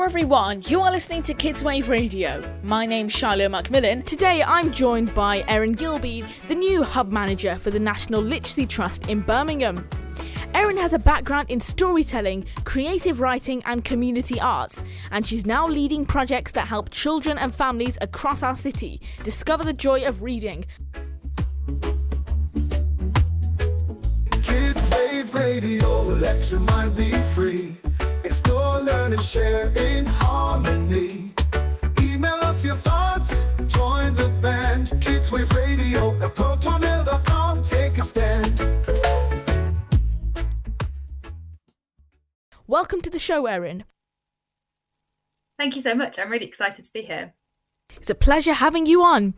Hello everyone, you are listening to Kids Wave Radio. My name's Shiloh Macmillan. Today I'm joined by Erin Gilbey, the new hub manager for the National Literacy Trust in Birmingham. Erin has a background in storytelling, creative writing and community arts, and she's now leading projects that help children and families across our city discover the joy of reading. Kids Wave Radio, let your mind be free. Explore, learn and share in harmony. Email us your thoughts, join the band. Kids Wave Radio at protonmail.com, take a stand. Welcome to the show, Erin. Thank you so much. I'm really excited to be here. It's a pleasure having you on.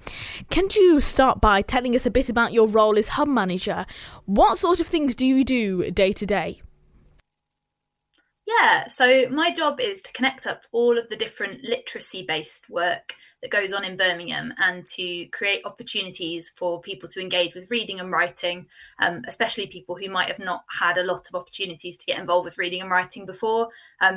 Can you start by telling us a bit about your role as hub manager? What sort of things do you do day to day? Yeah, so my job is to connect up all of the different literacy-based work that goes on in Birmingham and to create opportunities for people to engage with reading and writing, especially people who might have not had a lot of opportunities to get involved with reading and writing before.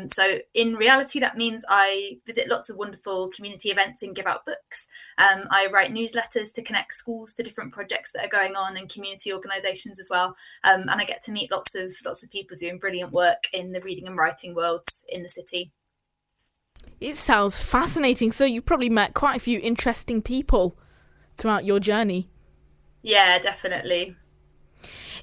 So in reality, that means I visit lots of wonderful community events and give out books. I write newsletters to connect schools to different projects that are going on and community organisations as well. And I get to meet lots of people doing brilliant work in the reading and writing worlds in the city. It sounds fascinating. So you've probably met quite a few interesting people throughout your journey. Yeah, definitely.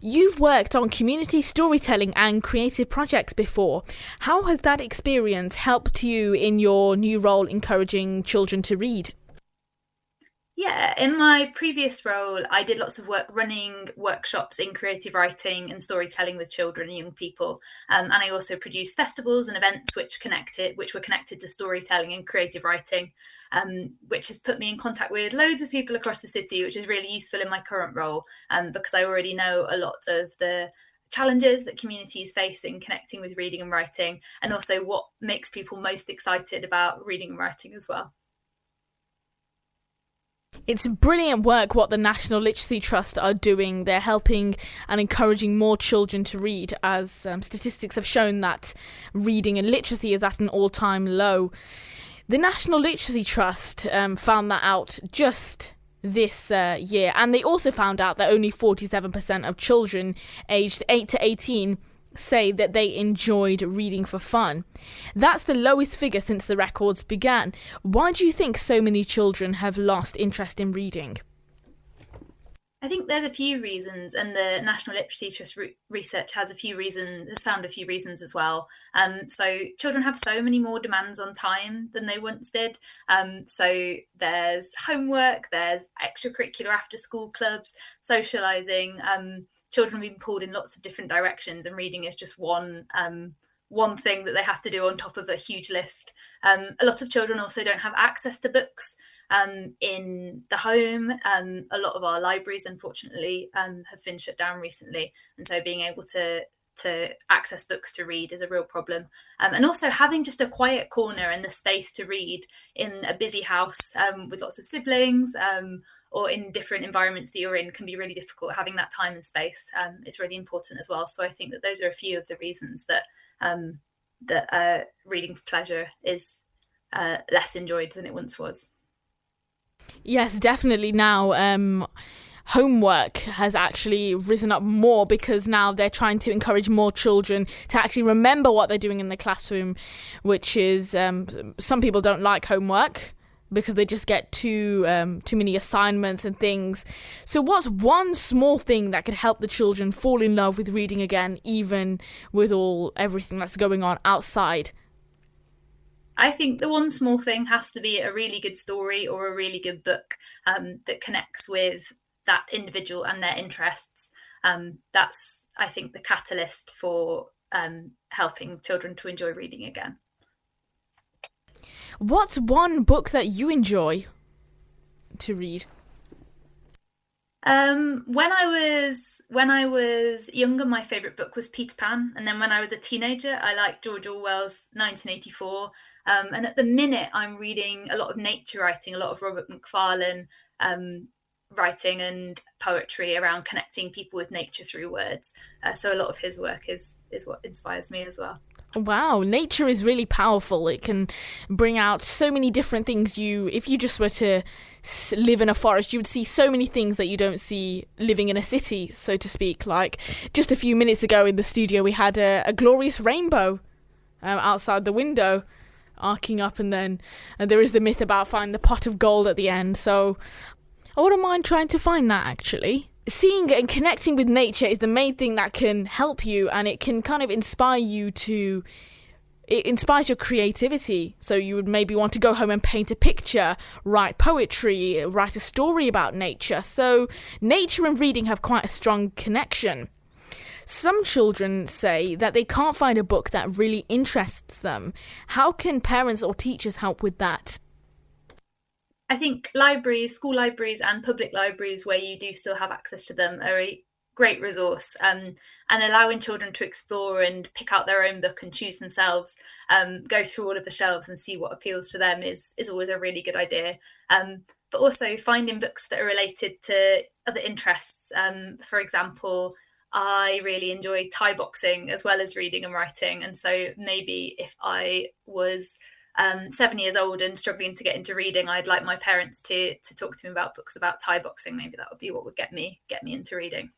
You've worked on community storytelling and creative projects before. How has that experience helped you in your new role encouraging children to read? Yeah, in my previous role, I did lots of work running workshops in creative writing and storytelling with children and young people. And I also produced festivals and events which were connected to storytelling and creative writing, which has put me in contact with loads of people across the city, which is really useful in my current role, because I already know a lot of the challenges that communities face in connecting with reading and writing, and also what makes people most excited about reading and writing as well. It's brilliant work what the National Literacy Trust are doing. They're helping and encouraging more children to read, as statistics have shown that reading and literacy is at an all-time low. The National Literacy Trust found that out just this year, and they also found out that only 47% of children aged 8 to 18 say that they enjoyed reading for fun. That's the lowest figure since the records began. Why do you think so many children have lost interest in reading? I think there's a few reasons, and the National Literacy Trust research has found a few reasons as well. So children have so many more demands on time than they once did. So there's homework, there's extracurricular after-school clubs, socialising. Children have been pulled in lots of different directions, and reading is just one thing that they have to do on top of a huge list. A lot of children also don't have access to books in the home. A lot of our libraries, unfortunately, have been shut down recently, and so being able to access books to read is a real problem. And also having just a quiet corner and the space to read in a busy house with lots of siblings, or in different environments that you're in, can be really difficult. Having that time and space is really important as well. So I think that those are a few of the reasons that reading for pleasure is less enjoyed than it once was. Yes, definitely. Now homework has actually risen up more, because now they're trying to encourage more children to actually remember what they're doing in the classroom, which is some people don't like homework because they just get too many assignments and things. So what's one small thing that could help the children fall in love with reading again, even with everything that's going on outside? I think the one small thing has to be a really good story or a really good book that connects with that individual and their interests. That's, I think, the catalyst for helping children to enjoy reading again. What's one book that you enjoy to read? When I was younger, my favourite book was Peter Pan, and then when I was a teenager, I liked George Orwell's 1984. And at the minute, I'm reading a lot of nature writing, a lot of Robert Macfarlane writing and poetry around connecting people with nature through words. So a lot of his work is what inspires me as well. Wow, nature is really powerful. It can bring out so many different things. If you just were to live in a forest, you would see so many things that you don't see living in a city, so to speak. Like just a few minutes ago in the studio, we had a glorious rainbow outside the window, arcing up, and there is the myth about finding the pot of gold at the end. So I wouldn't mind trying to find that, actually. Seeing and connecting with nature is the main thing that can help you, and it can kind of it inspires your creativity. So you would maybe want to go home and paint a picture, write poetry, write a story about nature. So nature and reading have quite a strong connection. Some children say that they can't find a book that really interests them. How can parents or teachers help with that? I think libraries, school libraries and public libraries where you do still have access to them are a great resource, and allowing children to explore and pick out their own book and choose themselves, go through all of the shelves and see what appeals to them is always a really good idea. But also finding books that are related to other interests. For example, I really enjoy Thai boxing as well as reading and writing. And so maybe if I was 7 years old and struggling to get into reading, I'd like my parents to talk to me about books about Thai boxing. Maybe that would be what would get me into reading.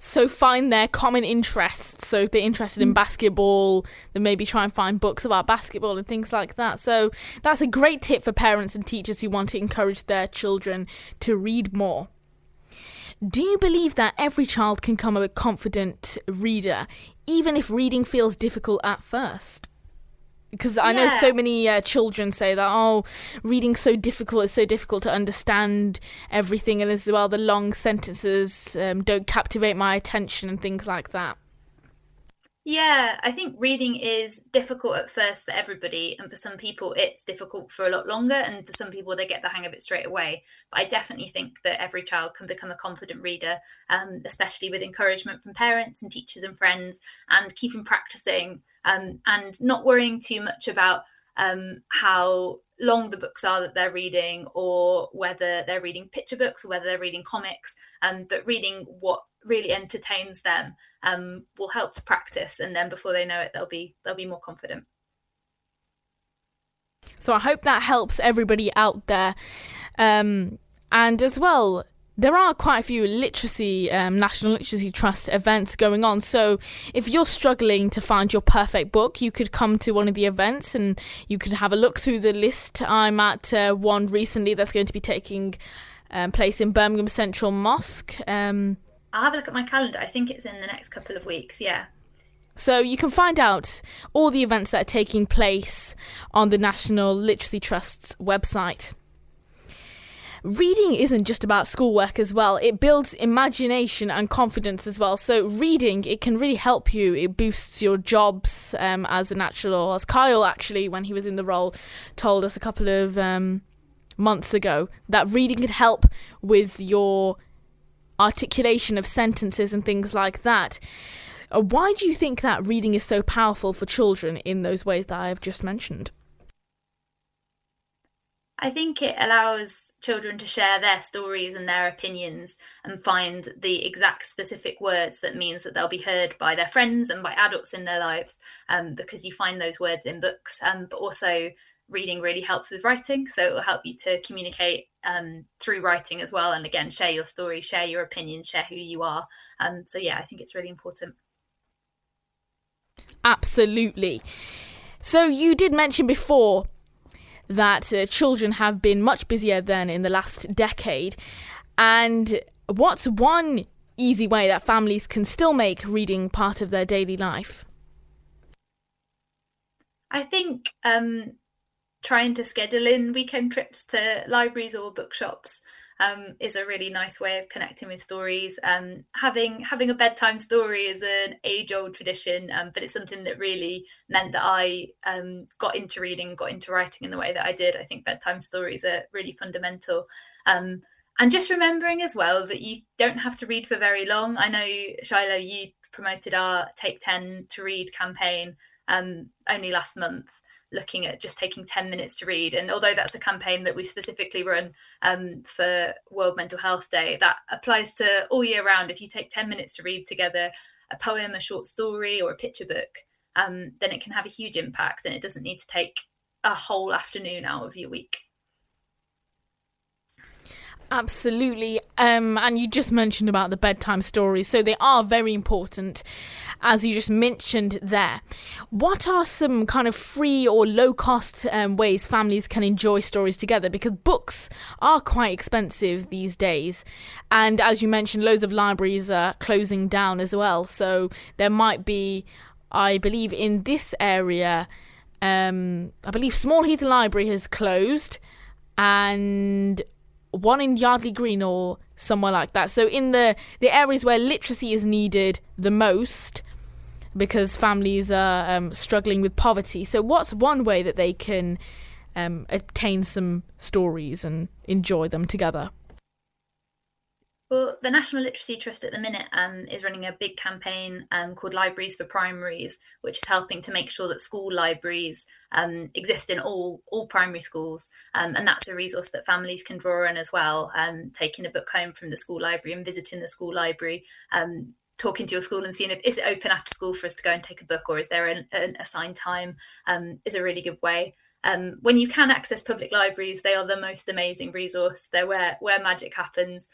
So find their common interests. So if they're interested in basketball, then maybe try and find books about basketball and things like that. So that's a great tip for parents and teachers who want to encourage their children to read more. Do you believe that every child can become a confident reader, even if reading feels difficult at first? Because I know so many children say that, reading's so difficult, it's so difficult to understand everything, and as well the long sentences don't captivate my attention and things like that. Yeah, I think reading is difficult at first for everybody, and for some people it's difficult for a lot longer, and for some people they get the hang of it straight away. But I definitely think that every child can become a confident reader, especially with encouragement from parents and teachers and friends, and keeping practicing, and not worrying too much about how long the books are that they're reading, or whether they're reading picture books or whether they're reading comics, but reading what really entertains them will help to practice, and then before they know it they'll be more confident. So I hope that helps everybody out there, and as well there are quite a few National Literacy Trust events going on. So if you're struggling to find your perfect book, you could come to one of the events and you could have a look through the list. I'm at one recently that's going to be taking place in Birmingham Central Mosque. I'll have a look at my calendar. I think it's in the next couple of weeks, yeah. So you can find out all the events that are taking place on the National Literacy Trust's website. Reading isn't just about schoolwork as well. It builds imagination and confidence as well. So reading, it can really help you. It boosts your jobs as a natural, as Kyle actually, when he was in the role, told us a couple of months ago, that reading could help with your articulation of sentences and things like that. Why do you think that reading is so powerful for children in those ways that I have just mentioned? I think it allows children to share their stories and their opinions and find the exact specific words that means that they'll be heard by their friends and by adults in their lives, because you find those words in books. But also reading really helps with writing, so it will help you to communicate through writing as well, and again share your story, share your opinions, share who you are. So yeah, I think it's really important. Absolutely. So you did mention before that children have been much busier than in the last decade, and what's one easy way that families can still make reading part of their daily life? I think trying to schedule in weekend trips to libraries or bookshops is a really nice way of connecting with stories. Having a bedtime story is an age-old tradition, but it's something that really meant that I got into reading, got into writing in the way that I did. I think bedtime stories are really fundamental. And just remembering as well that you don't have to read for very long. I know, Shiloh, you promoted our Take 10 to Read campaign only last month, looking at just taking 10 minutes to read. And although that's a campaign that we specifically run for World Mental Health Day, that applies to all year round. If you take 10 minutes to read together a poem, a short story or a picture book, then it can have a huge impact, and it doesn't need to take a whole afternoon out of your week. Absolutely. And you just mentioned about the bedtime stories, so they are very important, as you just mentioned there. What are some kind of free or low-cost ways families can enjoy stories together? Because books are quite expensive these days, and as you mentioned, loads of libraries are closing down as well. So there might be, I believe, in this area, I believe Small Heath Library has closed, and one in Yardley Green or somewhere like that. So in the areas where literacy is needed the most, because families are struggling with poverty. So what's one way that they can obtain some stories and enjoy them together? Well, the National Literacy Trust at the minute is running a big campaign called Libraries for Primaries, which is helping to make sure that school libraries exist in all primary schools. And that's a resource that families can draw on as well, taking a book home from the school library and visiting the school library, talking to your school and seeing if is it open after school for us to go and take a book, or is there an assigned time, is a really good way. When you can access public libraries, they are the most amazing resource. They're where magic happens.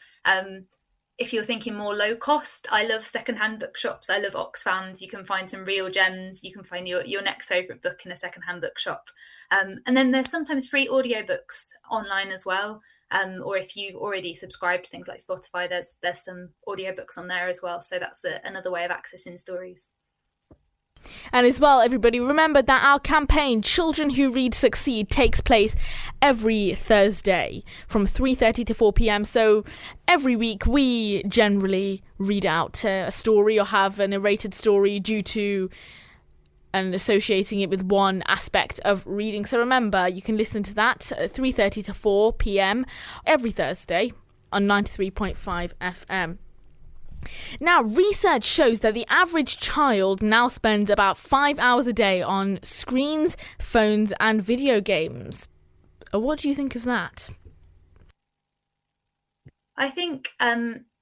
If you're thinking more low cost, I love secondhand bookshops. I love Oxfams. You can find some real gems. You can find your next favourite book in a secondhand bookshop. And then there's sometimes free audiobooks online as well. Or if you've already subscribed to things like Spotify, there's some audiobooks on there as well. So that's another way of accessing stories. And as well, everybody, remember that our campaign, Children Who Read Succeed, takes place every Thursday from 3:30 to 4 p.m. So every week we generally read out a story or have a narrated story due to and associating it with one aspect of reading. So remember, you can listen to that at 3:30 to 4 p.m. every Thursday on 93.5 FM. Now, research shows that the average child now spends about 5 hours a day on screens, phones, and video games. What do you think of that? I think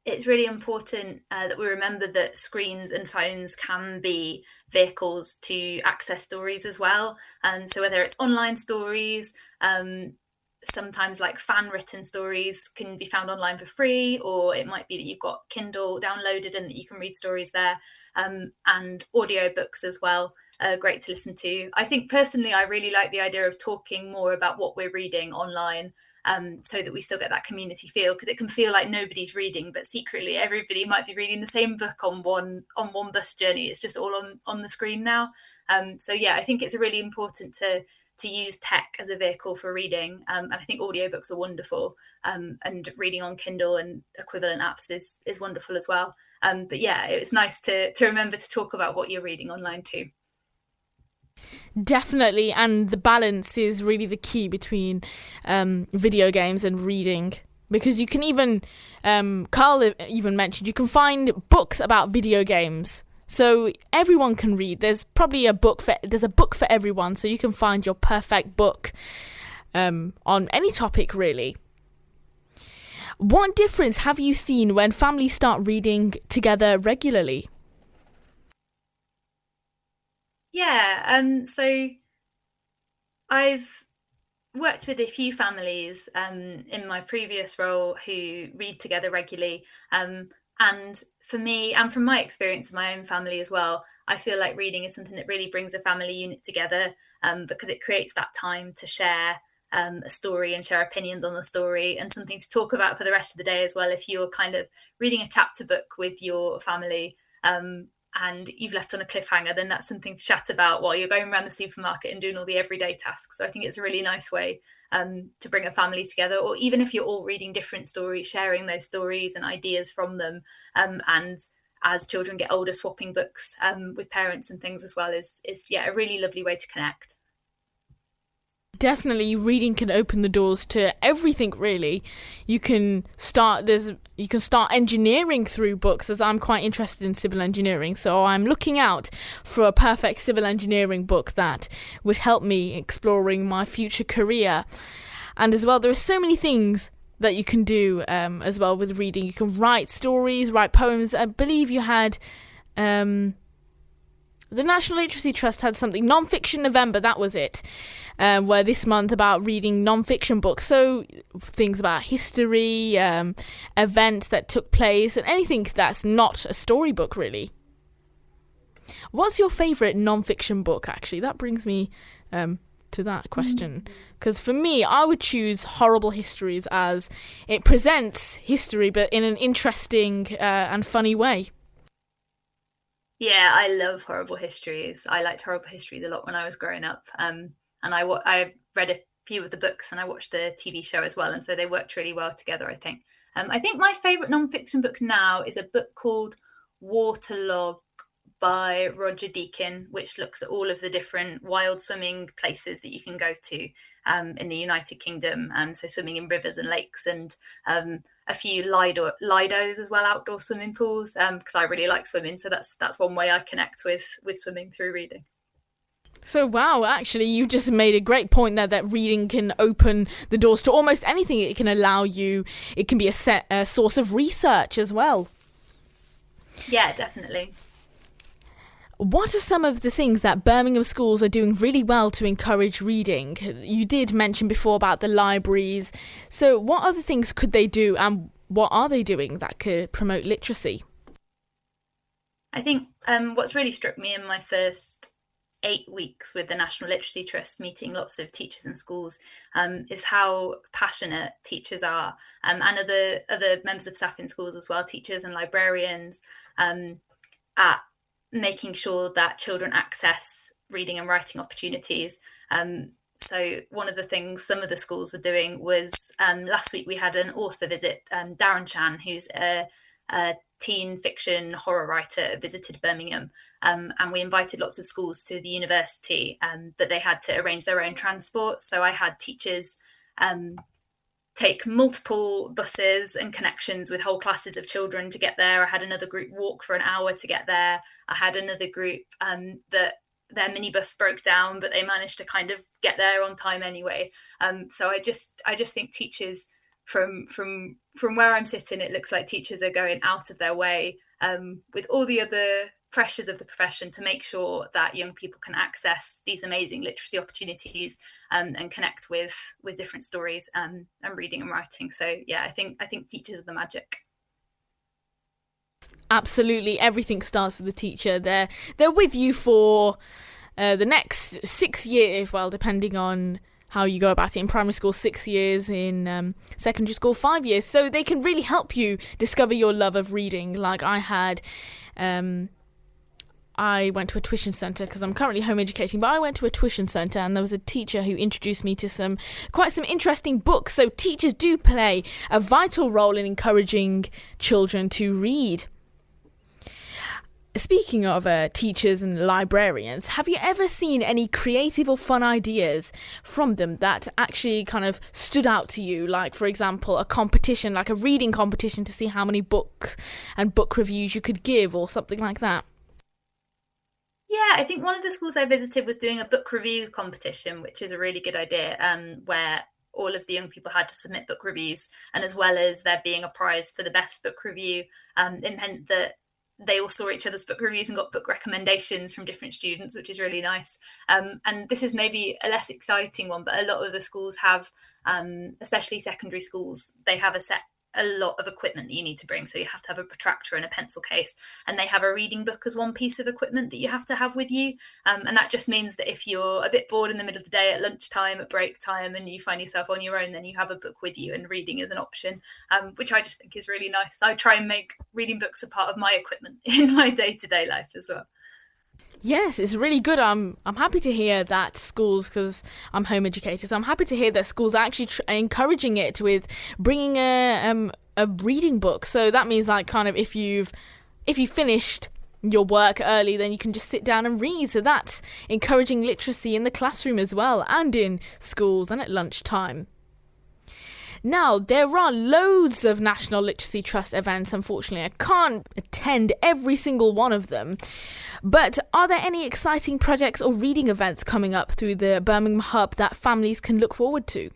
it's really important that we remember that screens and phones can be vehicles to access stories as well. So whether it's online stories, sometimes like fan written stories can be found online for free, or it might be that you've got Kindle downloaded and that you can read stories there, and audiobooks as well, great to listen to. I think personally I really like the idea of talking more about what we're reading online, so that we still get that community feel, because it can feel like nobody's reading, but secretly everybody might be reading the same book on one bus journey. It's just all on the screen now. So yeah, I think it's really important to use tech as a vehicle for reading, and I think audiobooks are wonderful, and reading on Kindle and equivalent apps is wonderful as well. But yeah, it's nice to remember to talk about what you're reading online too. Definitely, and the balance is really the key between video games and reading, because you can even, Carl even mentioned, you can find books about video games. So everyone can read. There's probably a book for everyone. So you can find your perfect book on any topic, really. What difference have you seen when families start reading together regularly? Yeah, so I've worked with a few families in my previous role who read together regularly. And for me, and from my experience in my own family as well, I feel like reading is something that really brings a family unit together, because it creates that time to share a story and share opinions on the story, and something to talk about for the rest of the day as well. If you're kind of reading a chapter book with your family, and you've left on a cliffhanger, then that's something to chat about while you're going around the supermarket and doing all the everyday tasks. So I think it's a really nice way to bring a family together, or even if you're all reading different stories, sharing those stories and ideas from them, and as children get older, swapping books with parents and things as well is a really lovely way to connect. Definitely, reading can open the doors to everything, really. You can start engineering through books, as I'm quite interested in civil engineering, so I'm looking out for a perfect civil engineering book that would help me exploring my future career. And as well, there are so many things that you can do as well with reading. You can write stories, write poems. I believe you had the National Literacy Trust had something, Non-Fiction November, that was it, where this month about reading non-fiction books. So things about history, events that took place, and anything that's not a storybook, really. What's your favourite non-fiction book, actually? That brings me to that question. Because for me, I would choose Horrible Histories, as it presents history, but in an interesting and funny way. Yeah, I love Horrible Histories. I liked Horrible Histories a lot when I was growing up. And I read a few of the books and I watched the TV show as well. And so they worked really well together, I think. I think my favourite non-fiction book now is a book called Waterlog by Roger Deakin, which looks at all of the different wild swimming places that you can go to in the United Kingdom. So swimming in rivers and lakes, and a few Lidos as well, outdoor swimming pools, because I really like swimming. So that's one way I connect with swimming, through reading. So, wow, actually, you just made a great point there, that reading can open the doors to almost anything. It can allow you, it can be a source of research as well. Yeah, definitely. What are some of the things that Birmingham schools are doing really well to encourage reading? You did mention before about the libraries. So what other things could they do, and what are they doing that could promote literacy? I think what's really struck me in my first 8 weeks with the National Literacy Trust, meeting lots of teachers and schools, is how passionate teachers are, and other members of staff in schools as well, teachers and librarians, at making sure that children access reading and writing opportunities. So one of the things some of the schools were doing was, last week we had an author visit, Darren Chan, who's a teen fiction horror writer, visited Birmingham, and we invited lots of schools to the university, but they had to arrange their own transport. So I had teachers take multiple buses and connections with whole classes of children to get there. I had another group walk for an hour to get there. I had another group that their minibus broke down, but they managed to kind of get there on time anyway. So I just think teachers, from where I'm sitting, it looks like teachers are going out of their way, with all the other pressures of the profession, to make sure that young people can access these amazing literacy opportunities, and connect with different stories, and reading and writing. So yeah, I think teachers are the magic. Absolutely, everything starts with the teacher. They're with you for the next 6 years, well, depending on how you go about it. In primary school, 6 years, in secondary school, 5 years. So they can really help you discover your love of reading. Like I had, I went to a tuition centre because I'm currently home educating, but I went to a tuition centre and there was a teacher who introduced me to some interesting books. So teachers do play a vital role in encouraging children to read. Speaking of teachers and librarians, have you ever seen any creative or fun ideas from them that actually kind of stood out to you? Like, for example, a competition, like a reading competition, to see how many books and book reviews you could give, or something like that? Yeah, I think one of the schools I visited was doing a book review competition, which is a really good idea, where all of the young people had to submit book reviews, and as well as there being a prize for the best book review, it meant that they all saw each other's book reviews and got book recommendations from different students, which is really nice. And this is maybe a less exciting one, but a lot of the schools have, especially secondary schools, they have a lot of equipment that you need to bring. So you have to have a protractor and a pencil case, and they have a reading book as one piece of equipment that you have to have with you. And that just means that if you're a bit bored in the middle of the day, at lunchtime, at break time, and you find yourself on your own, then you have a book with you, and reading is an option, which I just think is really nice. I try and make reading books a part of my equipment in my day-to-day life as well. Yes, it's really good. I'm happy to hear that schools, because I'm home educator, so I'm happy to hear that schools are actually encouraging it with bringing a reading book. So that means, like, kind of if you finished your work early, then you can just sit down and read. So that's encouraging literacy in the classroom as well, and in schools and at lunchtime. Now, there are loads of National Literacy Trust events. Unfortunately, I can't attend every single one of them. But are there any exciting projects or reading events coming up through the Birmingham Hub that families can look forward to?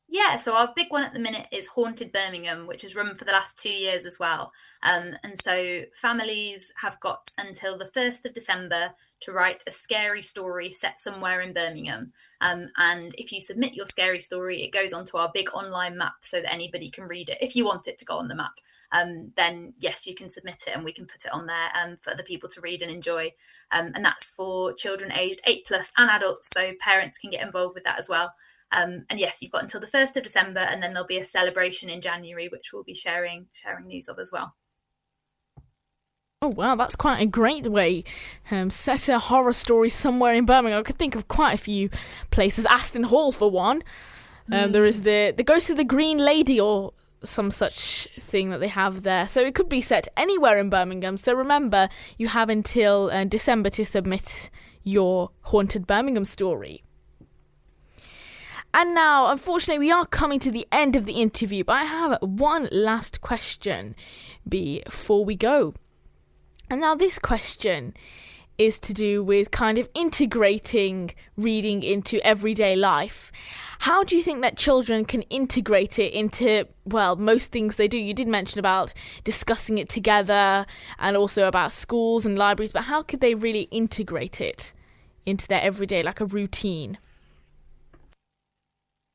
Yeah, so our big one at the minute is Haunted Birmingham, which has run for the last 2 years as well. And so families have got until the 1st of December to write a scary story set somewhere in Birmingham. And if you submit your scary story, it goes onto our big online map so that anybody can read it. If you want it to go on the map, then yes, you can submit it and we can put it on there for other people to read and enjoy. And that's for children aged 8 plus and adults, so parents can get involved with that as well. And yes, you've got until the 1st of December, and then there'll be a celebration in January, which we'll be sharing news of as well. Oh wow, that's quite a great way. Set a horror story somewhere in Birmingham. I could think of quite a few places. Aston Hall for one. There is the Ghost of the Green Lady or some such thing that they have there. So it could be set anywhere in Birmingham. So remember, you have until December to submit your Haunted Birmingham story. And now, unfortunately, we are coming to the end of the interview, but I have one last question before we go. And now this question is to do with kind of integrating reading into everyday life. How do you think that children can integrate it into, well, most things they do? You did mention about discussing it together and also about schools and libraries, but how could they really integrate it into their everyday, like a routine?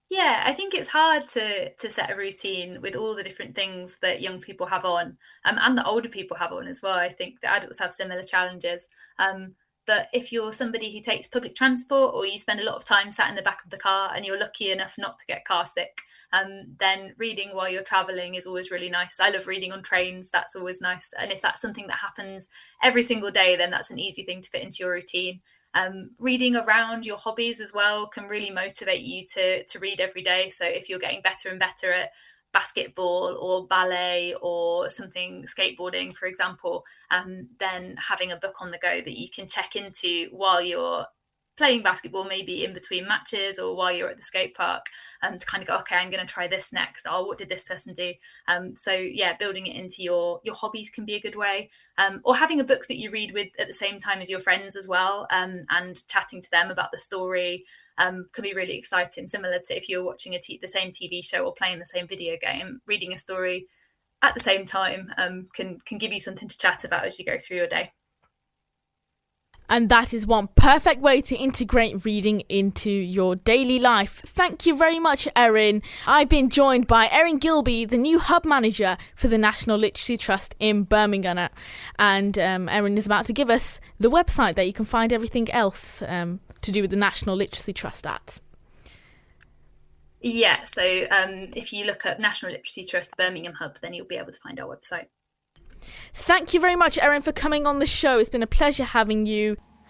Yeah, I think it's hard to set a routine with all the different things that young people have on, and that older people have on as well. I think the adults have similar challenges. That if you're somebody who takes public transport or you spend a lot of time sat in the back of the car and you're lucky enough not to get car sick, then reading while you're traveling is always really nice. I love reading on trains. That's always nice. And if that's something that happens every single day, then that's an easy thing to fit into your routine. Reading around your hobbies as well can really motivate you to read every day. So if you're getting better and better at basketball or ballet or something, skateboarding, for example, then having a book on the go that you can check into while you're playing basketball, maybe in between matches or while you're at the skate park, to kind of go, okay, I'm going to try this next. Oh, what did this person do? So yeah, building it into your hobbies can be a good way. Or having a book that you read with at the same time as your friends as well, and chatting to them about the story can be really exciting. Similar to if you're watching the same TV show or playing the same video game, reading a story at the same time can give you something to chat about as you go through your day. And that is one perfect way to integrate reading into your daily life. Thank you very much, Erin. I've been joined by Erin Gilbey, the new hub manager for the National Literacy Trust in Birmingham. And Erin is about to give us the website that you can find everything else to do with the National Literacy Trust at. Yeah, so if you look up National Literacy Trust Birmingham Hub, then you'll be able to find our website. Thank you very much, Erin, for coming on the show. It's been a pleasure having you.